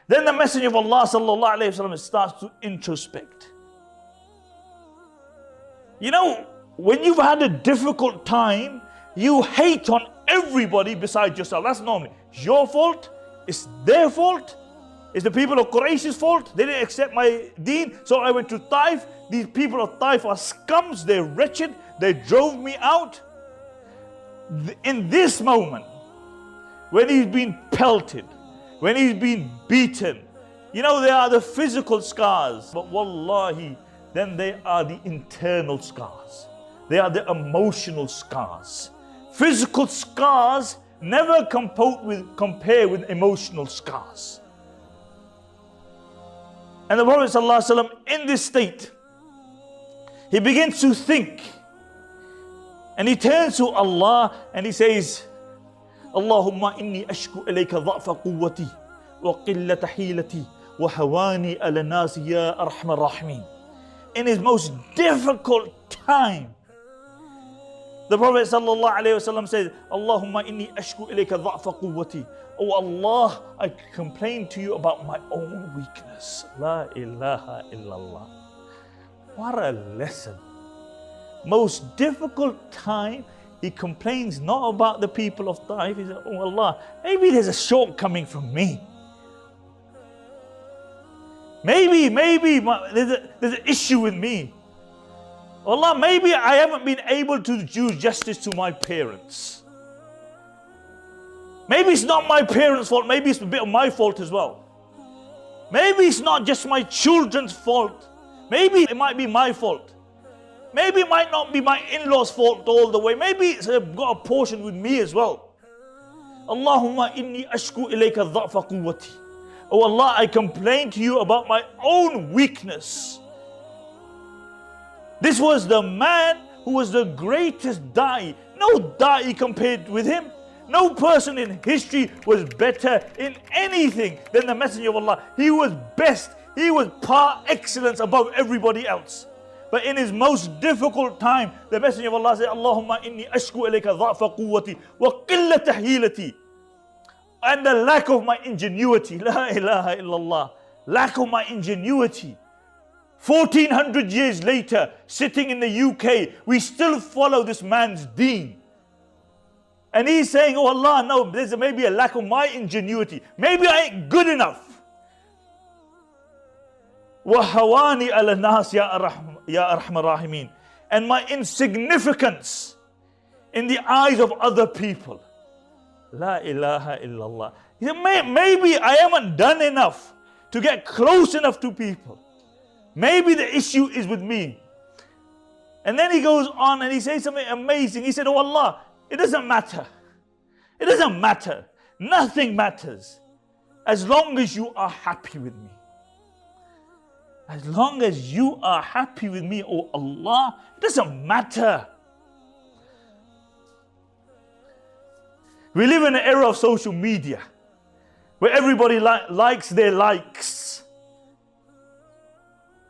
Then the Messenger of Allah sallallahu alayhi wa sallam starts to introspect. You know, when you've had a difficult time, you hate on everybody besides yourself. That's normal. It's your fault. It's their fault. It's the people of Quraysh's fault. They didn't accept my deen, so I went to Taif. These people of Taif are scums. They're wretched. They drove me out. In this moment, when he's been pelted, when he's been beaten, you know, they are the physical scars. But wallahi, then they are the internal scars. They are the emotional scars. Physical scars never compare with emotional scars. And the Prophet ﷺ, in this state, he begins to think. And he turns to Allah and he says, Allahumma inni ashku ilayka dha'fa quwwati wa qillata hilati wa hawani ala nasi ya arhamar rahimin. In his most difficult time, the Prophet ﷺ says, Allahumma inni ashku ilayka dha'fa quwwati. Oh Allah, I complain to you about my own weakness. La ilaha illallah. What a lesson. Most difficult time, he complains not about the people of Taif. He says, oh Allah, maybe there's a shortcoming from me. Maybe there's an issue with me. Allah, maybe I haven't been able to do justice to my parents. Maybe it's not my parents' fault, maybe it's a bit of my fault as well. Maybe it's not just my children's fault. Maybe it might be my fault. Maybe it might not be my in-laws' fault all the way. Maybe it's got a portion with me as well. Allahumma inni ashku ilayka dha'fa quwwati. Oh Allah, I complain to you about my own weakness. This was the man who was the greatest da'i. No da'i compared with him. No person in history was better in anything than the Messenger of Allah. He was best. He was par excellence above everybody else. But in his most difficult time, the Messenger of Allah said, Allahumma inni ashku ilayka dha'fa quwwati wa qillata hilati. And the lack of my ingenuity. La ilaha illallah. Lack of my ingenuity. 1400 years later, sitting in the UK, we still follow this man's deen. And he's saying, oh Allah, no, there's maybe a lack of my ingenuity. Maybe I ain't good enough. وَهَوَانِ عَلَى النَّاسِ يَا أَرْحَمَ الرَّاحِمِينَ. And my insignificance in the eyes of other people. La ilaha illallah. He said, maybe I haven't done enough to get close enough to people. Maybe the issue is with me. And then he goes on and he says something amazing. He said, oh Allah, it doesn't matter. It doesn't matter. Nothing matters. As long as you are happy with me. As long as you are happy with me, oh Allah, it doesn't matter. We live in an era of social media where everybody likes their likes.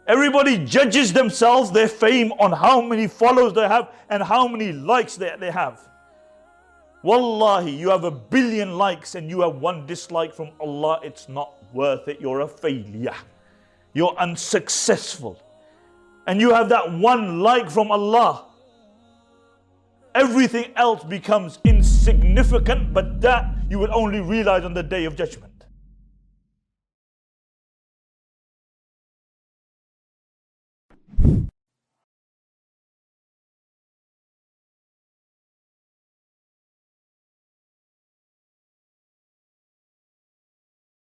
Everybody judges themselves, their fame, on how many followers they have and how many likes they have. Wallahi, you have 1 billion likes and you have 1 dislike from Allah, it's not worth it. You're a failure. You're unsuccessful. And you have that 1 like from Allah. Everything else becomes insignificant, but that you will only realize on the Day of Judgment.